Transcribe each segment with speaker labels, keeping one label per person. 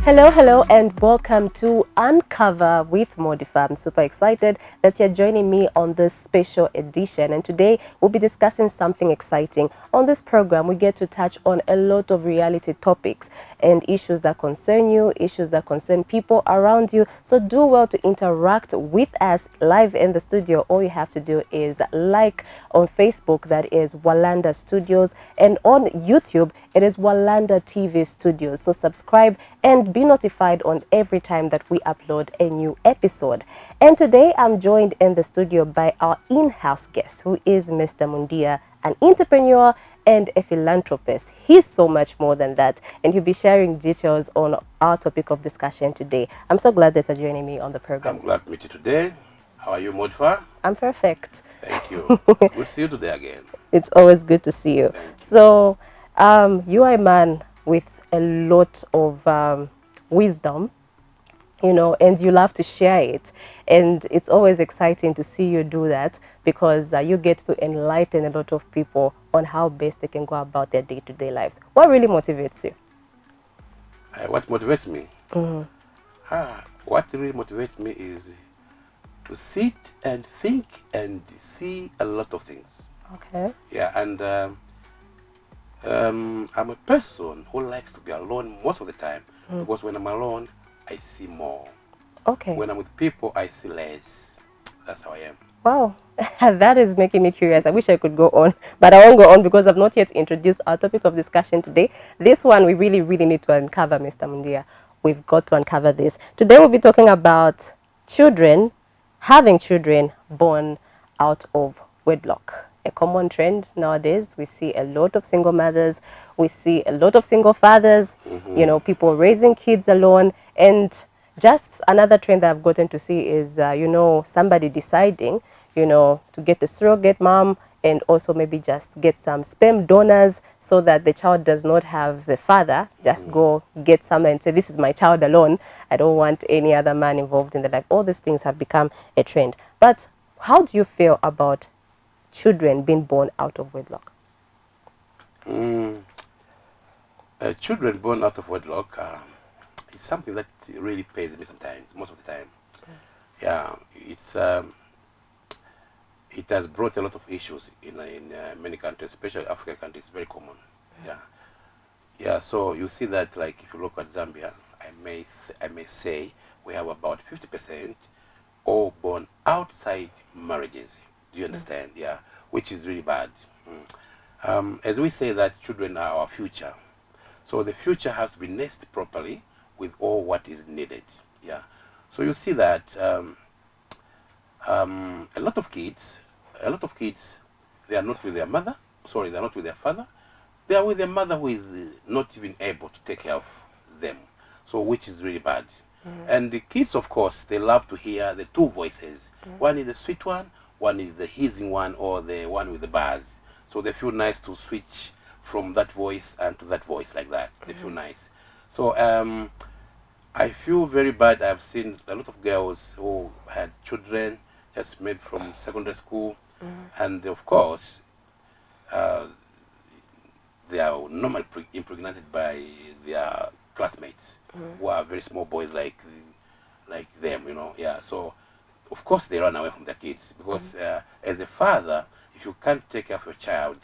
Speaker 1: Hello, and welcome to Uncover with Modify. I'm super excited that you're joining me on this special edition. And today we'll be discussing something exciting. On this program, we get to touch on a lot of reality topics and issues that concern you, issues that concern people around you. So do well to interact with us live in the studio. All you have to do is like on Facebook, that is Walanda Studios, and on YouTube, it is Walanda TV Studios. So subscribe and be notified on every time that we upload a new episode. And today I'm joined in the studio by our in-house guest, who is Mr. Mundia, an entrepreneur and a philanthropist. He's so much more than that, and he'll be sharing details on our topic of discussion today. I'm so glad that you're joining me on the program.
Speaker 2: I'm glad to meet you today. How are you, Modfa?
Speaker 1: I'm perfect.
Speaker 2: Thank you. Good to see you today again.
Speaker 1: It's always good to see you. So, you are a man with a lot of wisdom, and you love to share it. And it's always exciting to see you do that because you get to enlighten a lot of people on how best they can go about their day-to-day lives. What really motivates you?
Speaker 2: What motivates me? What really motivates me is to sit and think and see a lot of things.
Speaker 1: Okay.
Speaker 2: Yeah, and I'm a person who likes to be alone most of the time because when I'm alone, I see more.
Speaker 1: Okay.
Speaker 2: When I'm with people, I see less. That's how I am.
Speaker 1: Wow, that is making me curious. I wish I could go on, but I won't go on because I've not yet introduced our topic of discussion today. This one we really need to uncover, Mr. Mundia. We've got to uncover this. Today we'll be talking about having children born out of wedlock. A common trend nowadays. We see a lot of single mothers. We see a lot of single fathers, people raising kids alone. And just another trend that I've gotten to see is, somebody deciding, to get a surrogate mom and also maybe just get some sperm donors so that the child does not have the father. Just go get someone and say, this is my child alone. I don't want any other man involved in the life. All these things have become a trend. But how do you feel about children being born out of wedlock?
Speaker 2: Children born out of wedlock it's something that really pays me sometimes, most of the time. Yeah, it has brought a lot of issues in many countries, especially African countries. Very common. Yeah. So you see that, like, if you look at Zambia, I may say we have about 50% all born outside marriages. Do you understand? Yeah, which is really bad. As we say that children are our future, so the future has to be nested properly with all what is needed. Yeah. So you see that a lot of kids, they are not with their mother. Sorry, they are not with their father. They are with their mother who is not even able to take care of them. So which is really bad. And the kids, of course, they love to hear the two voices. One is the sweet one is the hissing one, or the one with the bars. So they feel nice to switch from that voice and to that voice like that. They feel nice. So I feel very bad. I've seen a lot of girls who had children just made from secondary school, and of course they are normally impregnated by their classmates who are very small boys like them, Yeah, so of course they run away from their kids because as a father, if you can't take care of your child,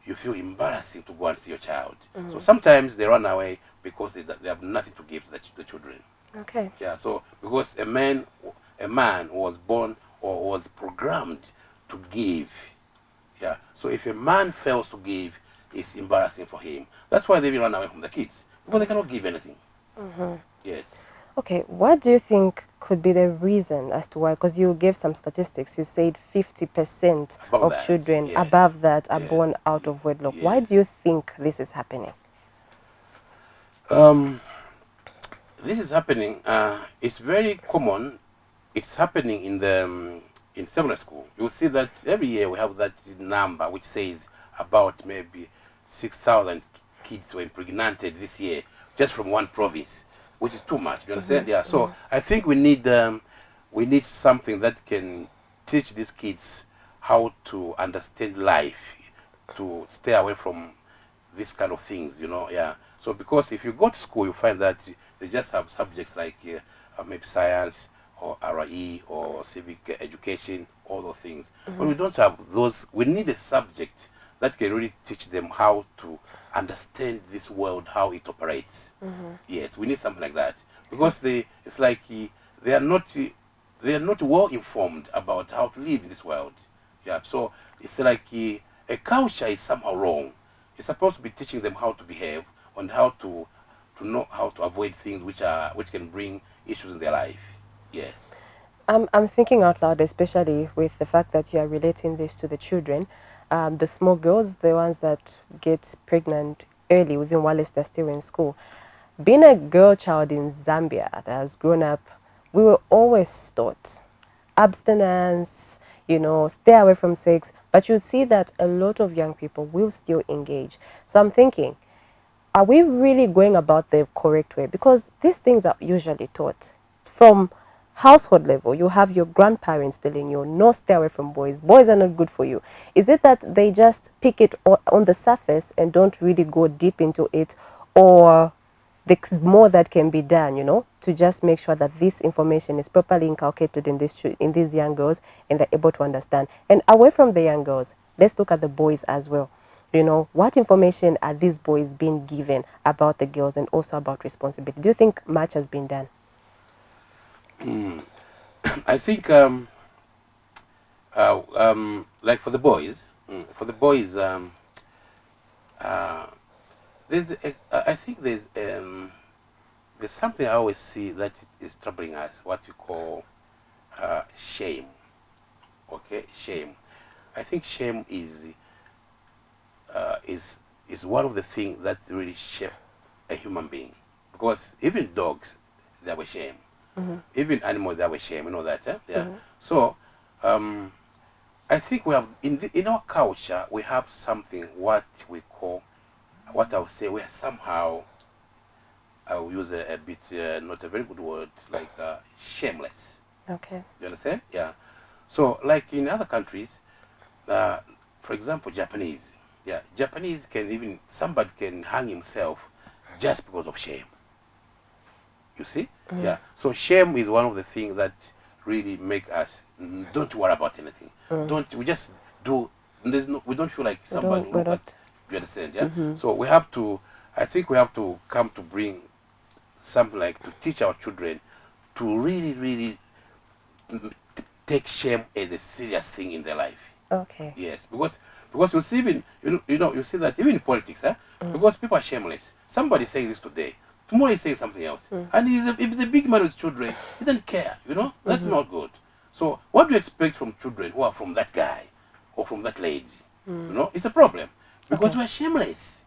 Speaker 2: you feel embarrassing to go and see your child. So sometimes they run away because they have nothing to give the children.
Speaker 1: Okay.
Speaker 2: Yeah, so because a man was born or was programmed to give. Yeah, so if a man fails to give, it's embarrassing for him. That's why they will run away from the kids, because they cannot give anything. Yes.
Speaker 1: Okay, what do you think could be the reason as to why? Because you gave some statistics. You said 50% of
Speaker 2: that,
Speaker 1: children
Speaker 2: yes.
Speaker 1: above that are born out of wedlock. Why do you think this is happening?
Speaker 2: This is happening. It's very common. It's happening in secondary school. You'll see that every year we have that number which says about maybe 6,000 kids were impregnated this year just from one province, which is too much. Do you understand? Yeah. So I think we need something that can teach these kids how to understand life, to stay away from these kind of things. Yeah. So because if you go to school, you find that They just have subjects like maybe science or RE or civic education, all those things. But we don't have those. We need a subject that can really teach them how to understand this world, how it operates. Yes, we need something like that, because it's like they are not well informed about how to live in this world. Yeah, so it's like a culture is somehow wrong. It's supposed to be teaching them how to behave and how to know how to avoid things which can bring issues in their life. Yes.
Speaker 1: I'm thinking out loud, especially with the fact that you are relating this to the children, the small girls, the ones that get pregnant early, even while they're still in school. Being a girl child in Zambia that has grown up, we were always taught abstinence, you know, stay away from sex. But you'll see that a lot of young people will still engage. So I'm thinking, are we really going about the correct way? Because these things are usually taught from household level. You have your grandparents telling you, no, stay away from boys. Boys are not good for you. Is it that they just pick it on the surface and don't really go deep into it? Or there's more that can be done, you know, to just make sure that this information is properly inculcated in these young girls and they're able to understand. And away from the young girls, let's look at the boys as well. You know, what information are these boys being given about the girls and also about responsibility? Do you think much has been done?
Speaker 2: I think like for the boys, uh, I think there's something I always see that is troubling us, what you call shame. Okay, shame. I think shame uh, is is one of the things that really shape a human being, because even dogs, they have a shame. Even animals, they have a shame. You know that, eh? Yeah. So I think we have in our culture we have something what we call, what I would say, we are somehow, I will use a bit not a very good word, like shameless.
Speaker 1: Okay.
Speaker 2: You understand? Yeah. So like in other countries, uh, for example, Japanese. Yeah, Japanese can even, somebody can hang himself just because of shame. You see? Yeah. So shame is one of the things that really make us don't worry about anything. Don't we just do? There's no, we don't feel like somebody will
Speaker 1: We
Speaker 2: look
Speaker 1: don't.
Speaker 2: at. You understand? Yeah. So we have to. I think we have to come to bring something like to teach our children to really, really take shame as a serious thing in their life.
Speaker 1: Okay.
Speaker 2: Yes, because you see even you see that even in politics, eh? Because people are shameless. Somebody saying this today, tomorrow he's saying something else, and if he's a big man with children, he doesn't care. You know, that's not good. So what do you expect from children who are from that guy or from that lady? You know, it's a problem because
Speaker 1: Okay.
Speaker 2: we're shameless.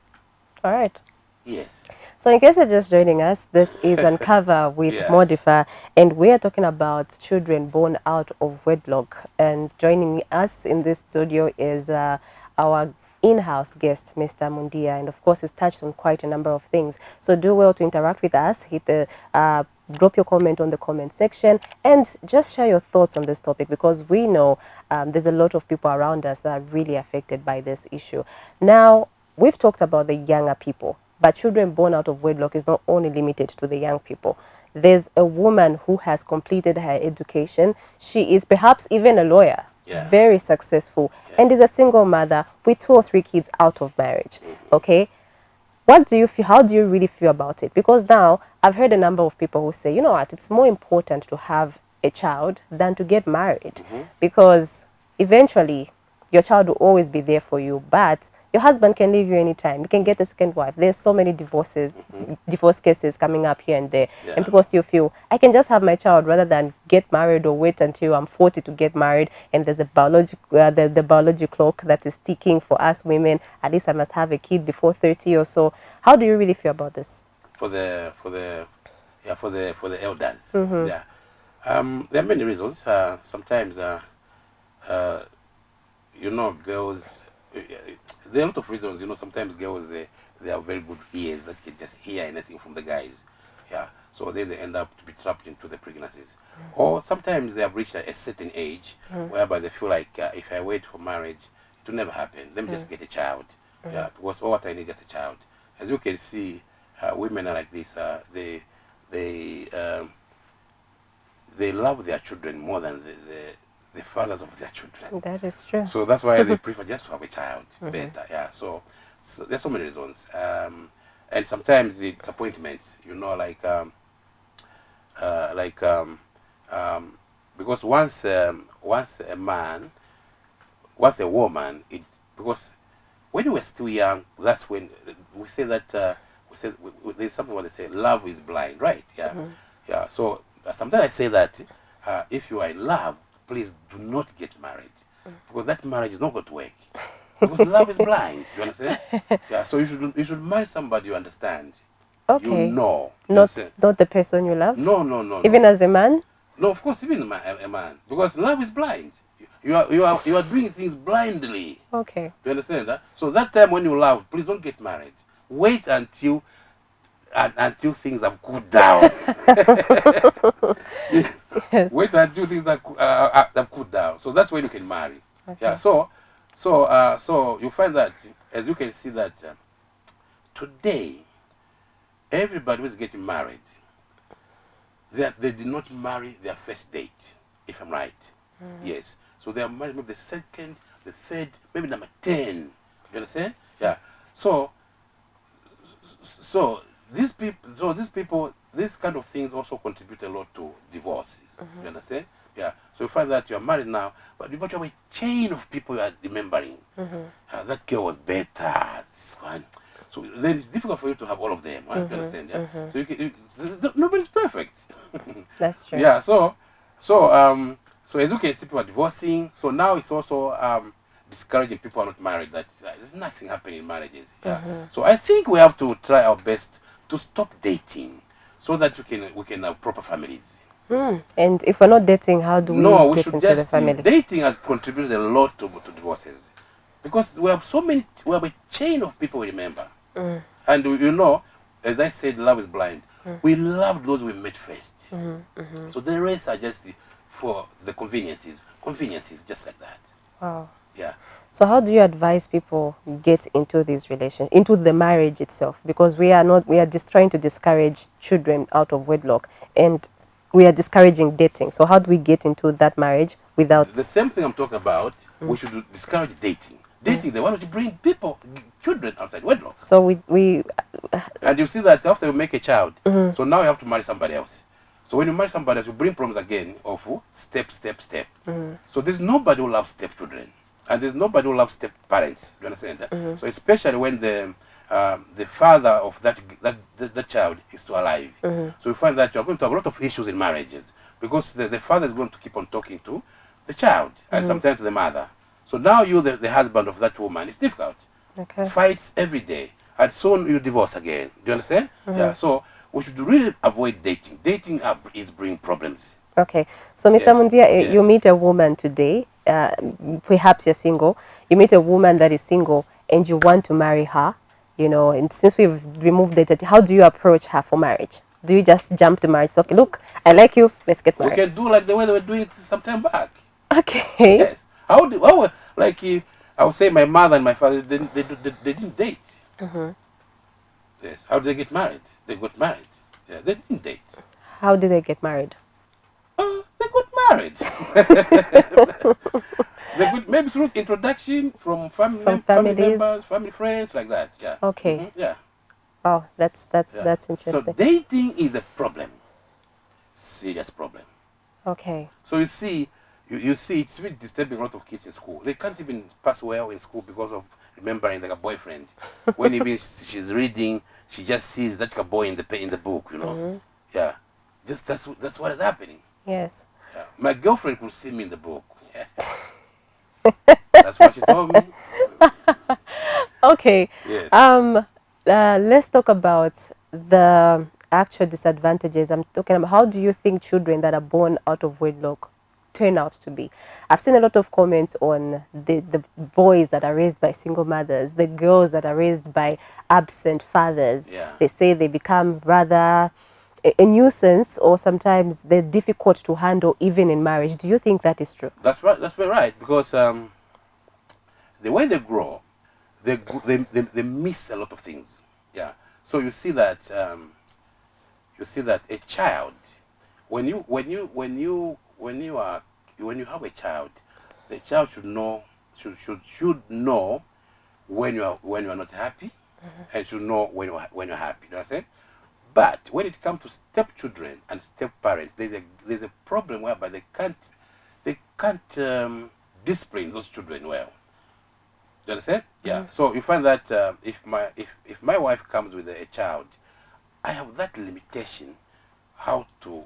Speaker 1: All right.
Speaker 2: Yes.
Speaker 1: So in case you're just joining us, this is Uncover with
Speaker 2: Yes.
Speaker 1: Modifa, and we are talking about children born out of wedlock. And joining us in this studio is our in-house guest, Mr. Mundia, and of course he's touched on quite a number of things. So do well to interact with us, hit the drop your comment on the comment section and just share your thoughts on this topic, because we know there's a lot of people around us that are really affected by this issue. Now, we've talked about the younger people, but children born out of wedlock is not only limited to the young people. There's a woman who has completed her education. She is perhaps even a lawyer,
Speaker 2: Yeah.
Speaker 1: very successful, and is a single mother with 2 or 3 kids out of marriage. Okay? What do you feel? How do you really feel about it? Because now I've heard a number of people who say, you know what, it's more important to have a child than to get married, because eventually your child will always be there for you, but your husband can leave you anytime. You can get a second wife. There's so many divorce cases coming up here and there,
Speaker 2: Yeah.
Speaker 1: and people still feel I can just have my child rather than get married or wait until I'm 40 to get married. And there's a the biology clock that is ticking for us women. At least I must have a kid before 30 or so. How do you really feel about this?
Speaker 2: For the elders. Yeah. There are many reasons. Sometimes you know, girls, there are a lot of reasons. You know, sometimes girls, they have very good ears that can just hear anything from the guys. Yeah. So then they end up to be trapped into the pregnancies. Or sometimes they have reached a certain age whereby they feel like if I wait for marriage, it will never happen. Let me just get a child. Yeah. Because all what I need is just a child. As you can see, women are like this. they they love their children more than the fathers of their children.
Speaker 1: That is true.
Speaker 2: So that's why they prefer just to have a child better. Yeah. So there's so many reasons. And sometimes the disappointments, you know, like because once a man, once a woman, it's because when we were still young, that's when we say that there's something what they say, love is blind, right? Yeah, yeah. So sometimes I say that if you are in love, please do not get married because that marriage is not going to work because love is blind. You understand? Yeah. So you should marry somebody you understand. You
Speaker 1: Okay.
Speaker 2: know. You
Speaker 1: Not
Speaker 2: understand?
Speaker 1: not the person you love.
Speaker 2: No, no, no,
Speaker 1: Even
Speaker 2: no.
Speaker 1: as a man.
Speaker 2: No, of course, even a man, because love is blind. You are doing things blindly.
Speaker 1: Okay.
Speaker 2: Do you understand that? So that time when you love, please don't get married. Wait until things have cooled down.
Speaker 1: Yes.
Speaker 2: Wait until things have cooled down. So that's when you can marry.
Speaker 1: Okay.
Speaker 2: Yeah. So you find that as you can see that today everybody who is getting married, they did not marry their first date, if I'm right. Yes. So they are married maybe the second, the third, maybe number 10. You understand? Yeah. So these people, these kind of things also contribute a lot to divorces. You understand? Yeah. So you find that you are married now, but you have a chain of people you are remembering. That girl was better. This one. So then it's difficult for you to have all of them. Right? You understand? Yeah. So nobody's perfect.
Speaker 1: That's true.
Speaker 2: Yeah. So as you can see, people are divorcing. So now it's also discouraging people who are not married. That there's nothing happening in marriages. Yeah. So I think we have to try our best to stop dating, so that we can have proper families.
Speaker 1: And if we're not dating, how do
Speaker 2: No,
Speaker 1: we
Speaker 2: we
Speaker 1: get
Speaker 2: should
Speaker 1: into the
Speaker 2: just
Speaker 1: family?
Speaker 2: dating has contributed a lot to divorces, because we have we have a chain of people we remember, and you know, as I said, love is blind. We love those we met first, so the rest are just for the conveniences, just like that.
Speaker 1: Wow.
Speaker 2: Yeah.
Speaker 1: So how do you advise people get into this relation, into the marriage itself? Because we are just trying to discourage children out of wedlock, and we are discouraging dating. So how do we get into that marriage without?
Speaker 2: The same thing I'm talking about. We should discourage dating. Dating, they want to bring children outside wedlock.
Speaker 1: So we
Speaker 2: And you see that after you make a child, so now you have to marry somebody else. So when you marry somebody else, you bring problems again of step. So there's nobody who loves stepchildren, and there's nobody who loves step parents. Do you understand that? So especially when the father of that child is still alive. So you find that you're going to have a lot of issues in marriages, because the father is going to keep on talking to the child and sometimes to the mother. So now you, the husband of that woman, it's difficult.
Speaker 1: okay.
Speaker 2: Fights every day, and soon you divorce again. Do you understand? Yeah. So we should really avoid dating. Dating is bringing problems.
Speaker 1: Okay. So Mr.
Speaker 2: Yes.
Speaker 1: Mundia, you
Speaker 2: Yes.
Speaker 1: meet a woman today. Perhaps you're single. You meet a woman that is single, and you want to marry her. You know, and since we've removed the dating, how do you approach her for marriage? Do you just jump to marriage? Okay, look, I like you. Let's get
Speaker 2: We
Speaker 1: married.
Speaker 2: can do like the way they were doing it some time back.
Speaker 1: Okay.
Speaker 2: Yes. Like I would say my mother and my father, they didn't date. Yes. How did they get married? They got married. Yeah, they didn't date.
Speaker 1: How did they get married?
Speaker 2: They got married. They could maybe through introduction from family
Speaker 1: families.
Speaker 2: members, family friends, like that. Yeah.
Speaker 1: Okay.
Speaker 2: Yeah.
Speaker 1: Oh, that's
Speaker 2: Yeah.
Speaker 1: interesting.
Speaker 2: So dating is a problem. Serious problem.
Speaker 1: Okay.
Speaker 2: So you see, it's really disturbing a lot of kids in school. They can't even pass well in school because of remembering like a boyfriend. When even she's reading, she just sees that boy in the book, you know. Yeah. Just that's what is happening.
Speaker 1: Yes.
Speaker 2: Yeah. My girlfriend could see me in the book. Yeah. That's what she told me.
Speaker 1: Okay.
Speaker 2: Yes.
Speaker 1: Let's talk about the actual disadvantages. I'm talking about, how do you think children that are born out of wedlock turn out to be? I've seen a lot of comments on the boys that are raised by single mothers, the girls that are raised by absent fathers.
Speaker 2: Yeah.
Speaker 1: They say they become rather a nuisance, or sometimes they're difficult to handle even in marriage. Do you think that is true?
Speaker 2: That's right. That's very right. Because the way they grow, they miss a lot of things. Yeah. So you see that you see that a child, when you have a child, the child should know should know when you are not happy, and should know when you're happy. You understand? But when it comes to stepchildren and step parents, there's a problem whereby they can't discipline those children well. You understand? Yeah. So you find that if my wife comes with a child, I have that limitation how to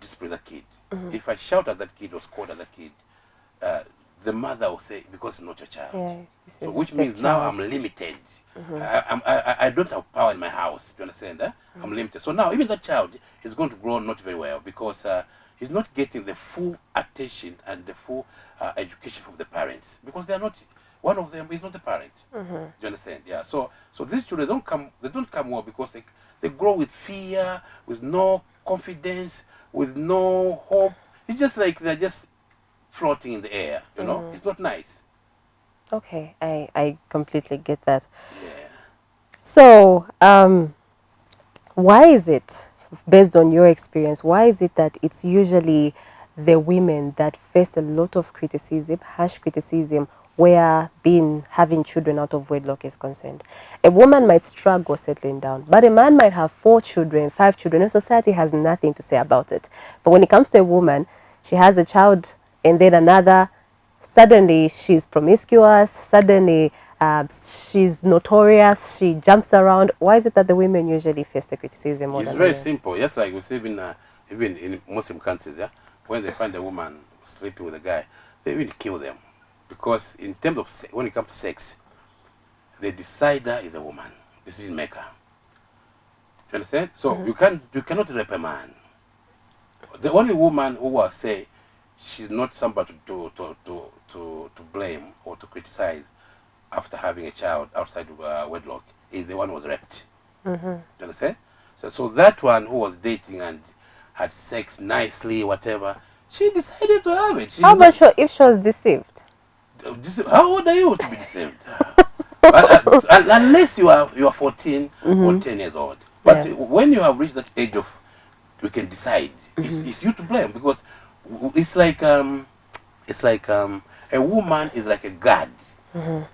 Speaker 2: discipline that kid. If I shout at that kid or scold at that kid, the mother will say, because it's not your child.
Speaker 1: Yeah,
Speaker 2: so which means now I'm limited. I don't have power in my house. Do you understand? I'm limited. So now even that child is going to grow not very well because he's not getting the full attention and the full education from the parents, because they are not. One of them is not a parent. Do you understand? Yeah. So these children don't come well because they grow with fear, with no confidence, with no hope. It's just like they're just floating in the air. You know, it's not nice.
Speaker 1: Okay, I completely get that.
Speaker 2: Yeah.
Speaker 1: So, why is it, based on your experience, why is it that it's usually the women that face a lot of criticism, harsh criticism, where having children out of wedlock is concerned? A woman might struggle settling down, but a man might have 4 children, 5 children, and society has nothing to say about it. But when it comes to a woman, she has a child and then another. Suddenly she's promiscuous, suddenly she's notorious, she jumps around. Why is it that the women usually face the criticism more
Speaker 2: It's
Speaker 1: than
Speaker 2: very
Speaker 1: men?
Speaker 2: simple. Just like we see even in Muslim countries, yeah, when they find a woman sleeping with a guy, they even kill them, because in terms of when it comes to sex, the decider is a woman, decision maker. You understand? So you cannot rape a man. The only woman who will say she's not somebody to blame or to criticize after having a child outside wedlock is the one who was raped. You understand? So that one who was dating and had sex nicely, whatever, she decided to have it.
Speaker 1: How about if she was deceived?
Speaker 2: How old are you to be deceived? Unless you are 14 or 10 years old. But when you have reached that age of, you can decide. It's you to blame, because it's like a woman is like a god. You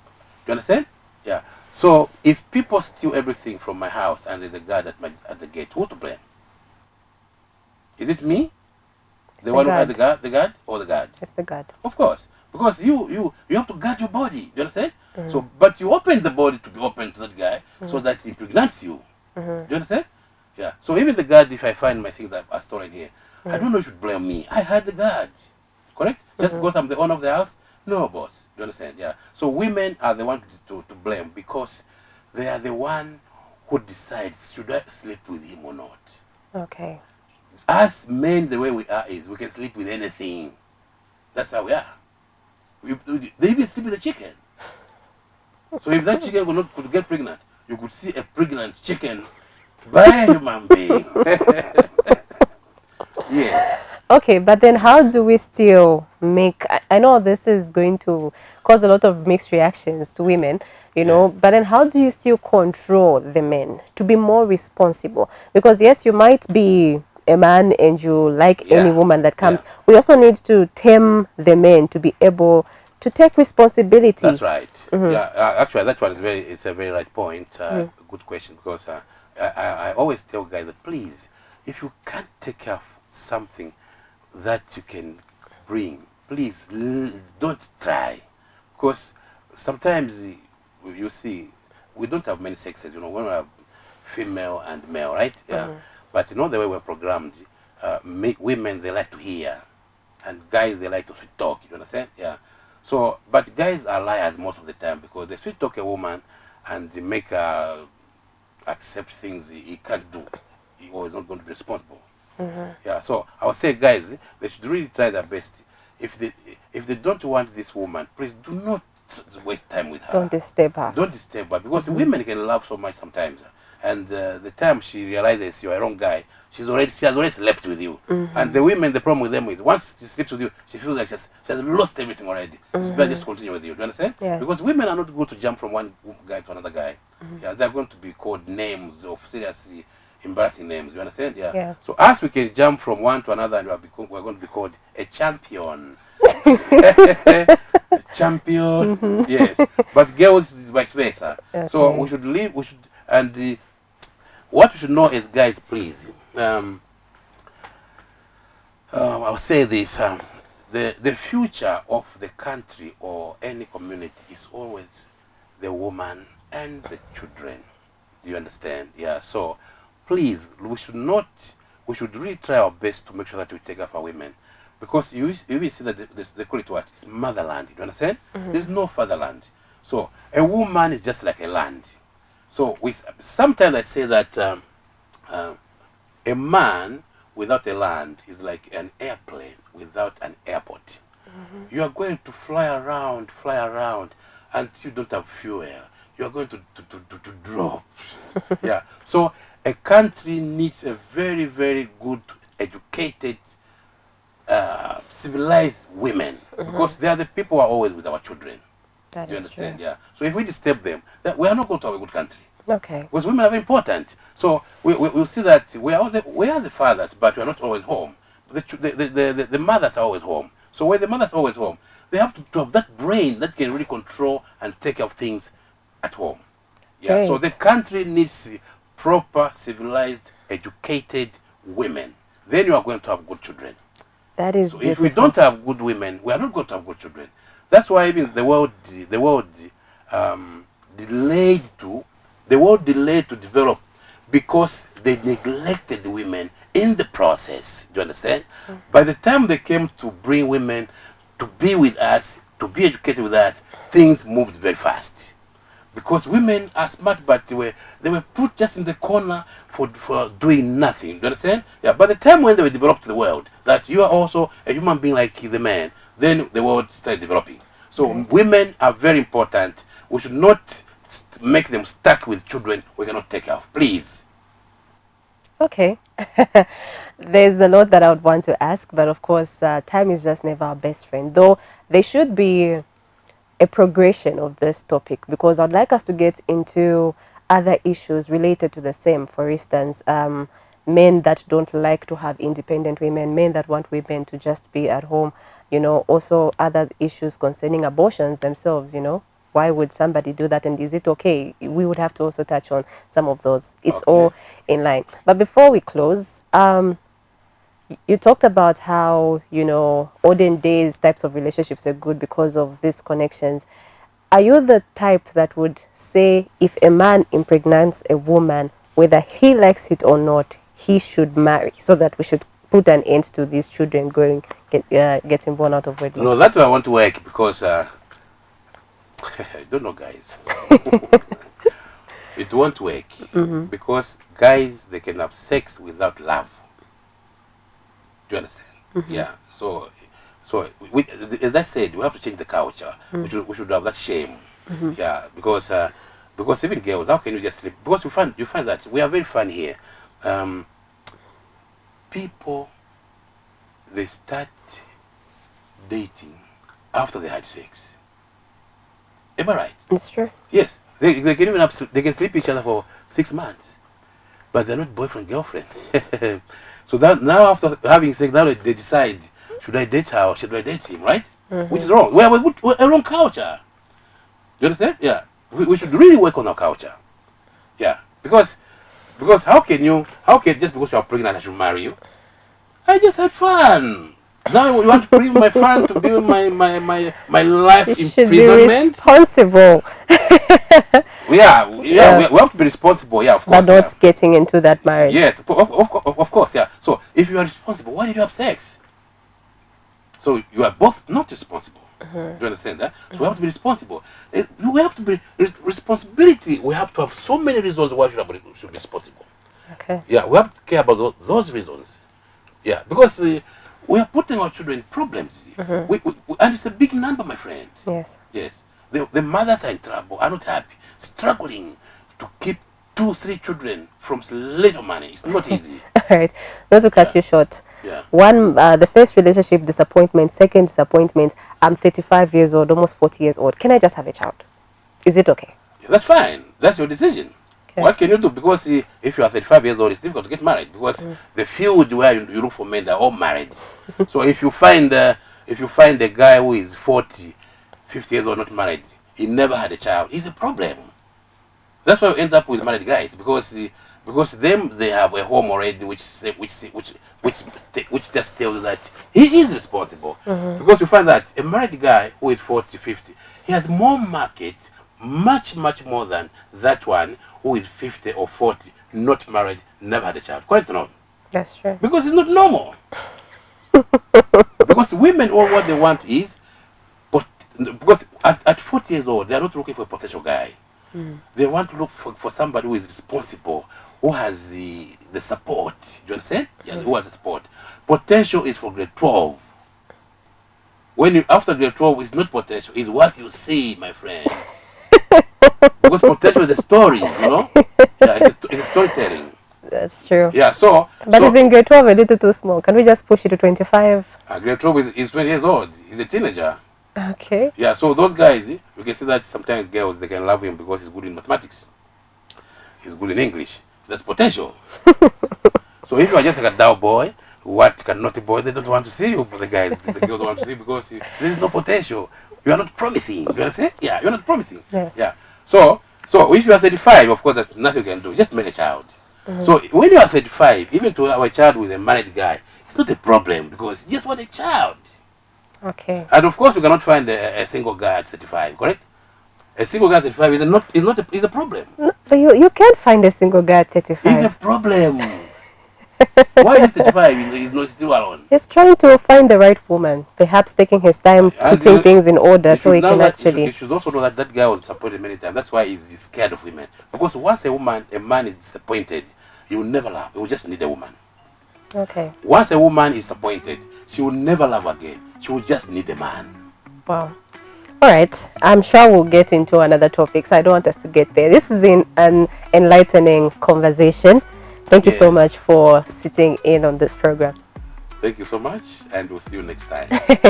Speaker 2: understand? Yeah. So if people steal everything from my house and there's a guard at the gate, who to blame? Is it me? The one who had the guard, or the guard?
Speaker 1: It's the guard.
Speaker 2: Of course, because you have to guard your body. You understand? So, but you open the body to be open to that guy so that he impregnates you. Do you understand? Yeah. So even the guard, if I find my things that are stolen here, I don't know you should blame me. I had the guard. Correct? Just because I'm the owner of the house? No, boss. Do you understand? Yeah. So women are the ones to blame, because they are the one who decides, should I sleep with him or not?
Speaker 1: Okay.
Speaker 2: Us men, the way we are is we can sleep with anything. That's how we are. They even sleep with a chicken. So if that chicken could get pregnant, you could see a pregnant chicken by a human being. Yes.
Speaker 1: Okay, but then how do we still make... I know this is going to cause a lot of mixed reactions to women, you know, but then how do you still control the men to be more responsible? Because yes, you might be a man and you like any woman that comes. We also need to tame the men to be able to take responsibility.
Speaker 2: That's right. Yeah, actually, that one it's a very right point. Good question, because I always tell guys that, please, if you can't take care of something that you can bring, please don't try, because sometimes you see we don't have many sexes. You know, when we have female and male, right? Yeah. But you know the way we're programmed, women, they like to hear, and guys, they like to sweet talk. You understand? Yeah. So, but guys are liars most of the time, because they sweet talk a woman and they make her accept things he can't do, or is not going to be responsible. Yeah. So I would say, guys, they should really try their best. If they don't want this woman, please do not waste time with her.
Speaker 1: Don't disturb her.
Speaker 2: Don't disturb her, because women can love so much sometimes, and the time she realizes you're a wrong guy, she has already slept with you. And the women, the problem with them is, once she sleeps with you, she feels like she has lost everything already. It's better just continue with you. Do you understand?
Speaker 1: Yes.
Speaker 2: Because women are not going to jump from one guy to another guy. Yeah, they're going to be called names of seriously, embarrassing names. You understand? Yeah.
Speaker 1: Yeah.
Speaker 2: So us, we can jump from one to another, and we're going to be called a champion. A champion. Yes. But girls is vice versa. So we
Speaker 1: Okay.
Speaker 2: should leave. We should, and what we should know is, guys, please. I'll say this: the future of the country or any community is always the woman and the children. Do you understand? Yeah. So, please, we should not. We should really try our best to make sure that we take care of our women, because you will see that they call it what? It's motherland. Do you understand? There's no fatherland. So a woman is just like a land. So sometimes I say that a man without a land is like an airplane without an airport. You are going to fly around, until you don't have fuel. You are going to drop. Yeah. So a country needs a very, very good, educated, civilized women, because they are the people who are always with our children.
Speaker 1: That
Speaker 2: You
Speaker 1: is
Speaker 2: understand?
Speaker 1: true.
Speaker 2: Yeah. So if we disturb them, that we are not going to have a good country.
Speaker 1: Okay.
Speaker 2: Because women are very important. So we'll see that we are the fathers, but we are not always home. The mothers are always home. So when the mothers are always home, they have to have that brain that can really control and take care of things at home. Yeah. So
Speaker 1: Great.
Speaker 2: the country needs proper, civilized, educated women. Then you are going to have good children.
Speaker 1: That is
Speaker 2: So if
Speaker 1: beautiful.
Speaker 2: we don't have good women, we are not going to have good children. That's why even the world delayed to develop, because they neglected the women in the process. Do you understand? By the time they came to bring women to be with us, to be educated with us, things moved very fast. Because women are smart, but they were put just in the corner for doing nothing. Do you understand? Yeah. By the time when they were developed the world, that you are also a human being like the man, then the world started developing. So women are very important. We should not make them stuck with children we cannot take care of. Please.
Speaker 1: Okay. There's a lot that I would want to ask, but of course, time is just never our best friend. Though there should be a progression of this topic, because I'd like us to get into other issues related to the same. For instance, men that don't like to have independent women, men that want women to just be at home, also other issues concerning abortions themselves. Why would somebody do that, and is it okay? We would have to also touch on some of those. It's
Speaker 2: Okay.
Speaker 1: all in line. But before we close, you talked about how, olden days types of relationships are good because of these connections. Are you the type that would say if a man impregnates a woman, whether he likes it or not, he should marry, so that we should put an end to these children getting born out of wedlock?
Speaker 2: No, that's why I want to work, because I don't know, guys. It won't work, because guys, they can have sex without love. Do you understand? Yeah. So as I said, we have to change the culture. We should have that shame. Yeah, because even girls, how can you just sleep? Because you find that we are very funny here. People, they start dating after they had sex. Am I right?
Speaker 1: It's true.
Speaker 2: Yes. They can even they can sleep each other for 6 months, but they're not boyfriend girlfriend. So that now, after having sex, now they decide, should I date her or should I date him, right? Which is wrong. We have a wrong culture. You understand? Yeah. We should really work on our culture. Yeah. Because how can just because you are pregnant I should marry you? I just had fun. Now you want to bring my fun to be my life
Speaker 1: You should be
Speaker 2: imprisonment?
Speaker 1: responsible.
Speaker 2: We have to be responsible. Yeah, of course.
Speaker 1: But not getting into that marriage.
Speaker 2: Yes, of course, yeah. So if you are responsible, why did you have sex? So you are both not responsible. Do you understand that? So we have to be responsible. We have to be responsibility. We have to have so many reasons why should be responsible.
Speaker 1: Okay.
Speaker 2: Yeah, we have to care about those reasons. Yeah, because we are putting our children in problems. And it's a big number, my friend.
Speaker 1: Yes.
Speaker 2: Yes. The mothers are in trouble, are not happy, struggling to keep 2-3 children from little money. It's not easy.
Speaker 1: All right. Not to cut you short.
Speaker 2: Yeah.
Speaker 1: One, the first relationship, disappointment. Second, disappointment. I'm 35 years old, almost 40 years old. Can I just have a child? Is it okay?
Speaker 2: Yeah, that's fine. That's your decision.
Speaker 1: Okay.
Speaker 2: What can you do? Because if you are 35 years old, it's difficult to get married because the field where you look for men, they're all married. So if you find a guy who is 40, 50 years old, not married, he never had a child, it's a problem. That's why we end up with married guys because they have a home already, which just tells you that he is responsible. Because you find that a married guy who is 40, 50, he has more market, much more than that one who is 50 or 40, not married, never had a child. Correct or not?
Speaker 1: That's true.
Speaker 2: Because it's not normal. Because women, all what they want is, but because at 40 years old, they are not looking for a potential guy. They want to look for somebody who is responsible, who has the support. Do you understand? Yeah, who has the support. Potential is for grade 12. When you after grade 12 is not potential, is what you see, my friend. Because potential is the story, you know? Yeah, it's a storytelling.
Speaker 1: That's true.
Speaker 2: Yeah,
Speaker 1: But is in grade 12 a little too small? Can we just push it to 25?
Speaker 2: Grade 12 is 20 years old. He's a teenager.
Speaker 1: Okay.
Speaker 2: Yeah, so those guys, you can see that sometimes girls, they can love him because he's good in mathematics. He's good in English. That's potential. So if you are just like a dull boy, what a naughty boy, they don't want to see you, but the girls don't want to see you because there is no potential. You are not promising. You understand? Yeah, you're not promising.
Speaker 1: Yes.
Speaker 2: Yeah. So if you are 35, of course, there's nothing you can do. Just make a child. So when you are 35, even to have a child with a married guy, it's not a problem because you just want a child.
Speaker 1: Okay.
Speaker 2: And of course, you cannot find a single guy at 35, correct? A single guy at 35 is a problem.
Speaker 1: No, but you can't find a single guy at 35.
Speaker 2: It's a problem. Why is 35? He's not still alone.
Speaker 1: He's trying to find the right woman, perhaps taking his time, putting things in order so he can actually...
Speaker 2: You should also know that guy was disappointed many times. That's why he's scared of women. Because once a man is disappointed, he will never love. He will just need a woman.
Speaker 1: Okay.
Speaker 2: Once a woman is disappointed, she will never love again. She will just need a man.
Speaker 1: Wow. All right. I'm sure we'll get into another topics. I don't want us to get there. This has been an enlightening conversation. Thank you so much for sitting in on this program.
Speaker 2: Thank you so much, and we'll see you next time.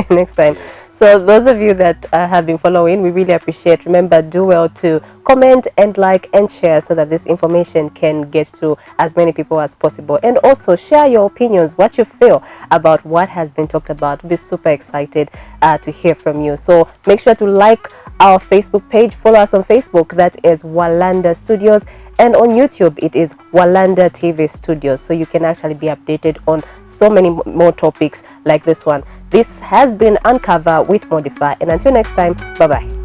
Speaker 1: Next time. Yes. So those of you that have been following, we really appreciate. Remember, do well to comment and like and share so that this information can get to as many people as possible. And also share your opinions, what you feel about what has been talked about. We'll be super excited to hear from you. So make sure to like our Facebook page. Follow us on Facebook. That is Walanda Studios. And on YouTube, it is Walanda TV Studios. So you can actually be updated on so many more topics like this one. This has been Uncover with Modify. And until next time, bye-bye.